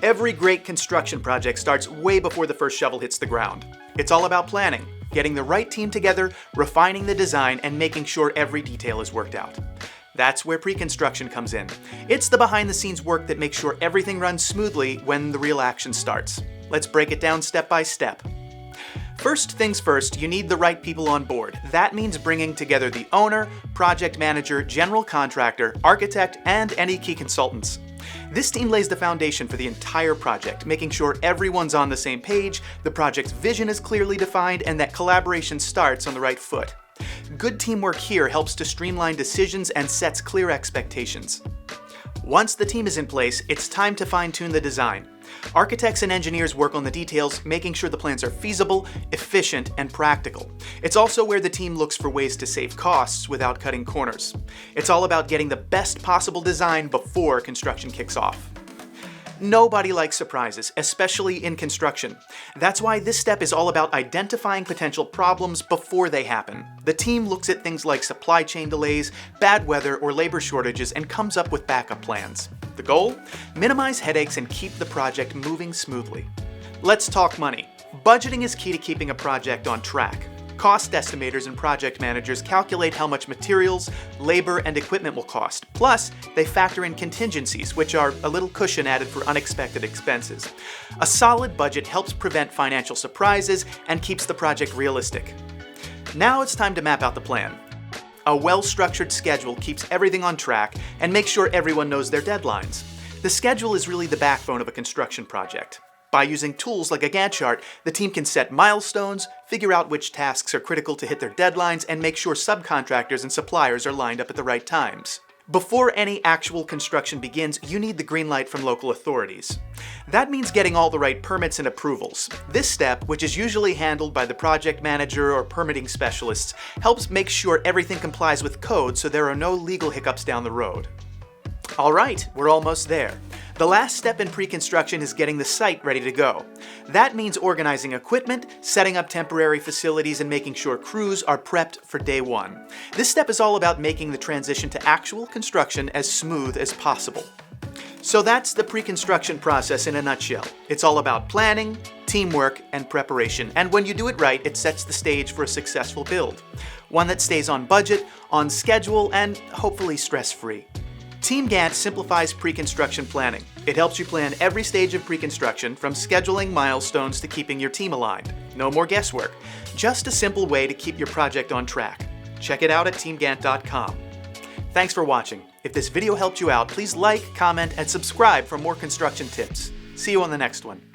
Every great construction project starts way before the first shovel hits the ground. It's all about planning, getting the right team together, refining the design, and making sure every detail is worked out. That's where pre-construction comes in. It's the behind-the-scenes work that makes sure everything runs smoothly when the real action starts. Let's break it down step by step. First things first, you need the right people on board. That means bringing together the owner, project manager, general contractor, architect, and any key consultants. This team lays the foundation for the entire project, making sure everyone's on the same page, the project's vision is clearly defined, and that collaboration starts on the right foot. Good teamwork here helps to streamline decisions and sets clear expectations. Once the team is in place, it's time to fine-tune the design. Architects and engineers work on the details, making sure the plans are feasible, efficient, and practical. It's also where the team looks for ways to save costs without cutting corners. It's all about getting the best possible design before construction kicks off. Nobody likes surprises, especially in construction. That's why this step is all about identifying potential problems before they happen. The team looks at things like supply chain delays, bad weather, or labor shortages and comes up with backup plans. The goal? Minimize headaches and keep the project moving smoothly. Let's talk money. Budgeting is key to keeping a project on track. Cost estimators and project managers calculate how much materials, labor, and equipment will cost. Plus, they factor in contingencies, which are a little cushion added for unexpected expenses. A solid budget helps prevent financial surprises and keeps the project realistic. Now it's time to map out the plan. A well-structured schedule keeps everything on track and makes sure everyone knows their deadlines. The schedule is really the backbone of a construction project. By using tools like a Gantt chart, the team can set milestones, figure out which tasks are critical to hit their deadlines, and make sure subcontractors and suppliers are lined up at the right times. Before any actual construction begins, you need the green light from local authorities. That means getting all the right permits and approvals. This step, which is usually handled by the project manager or permitting specialists, helps make sure everything complies with code so there are no legal hiccups down the road. All right, we're almost there. The last step in pre-construction is getting the site ready to go. That means organizing equipment, setting up temporary facilities, and making sure crews are prepped for day one. This step is all about making the transition to actual construction as smooth as possible. So that's the pre-construction process in a nutshell. It's all about planning, teamwork, and preparation. And when you do it right, it sets the stage for a successful build. One that stays on budget, on schedule, and hopefully stress-free. TeamGantt simplifies pre-construction planning. It helps you plan every stage of pre-construction, from scheduling milestones to keeping your team aligned. No more guesswork. Just a simple way to keep your project on track. Check it out at TeamGantt.com. Thanks for watching. If this video helped you out, please like, comment, and subscribe for more construction tips. See you on the next one.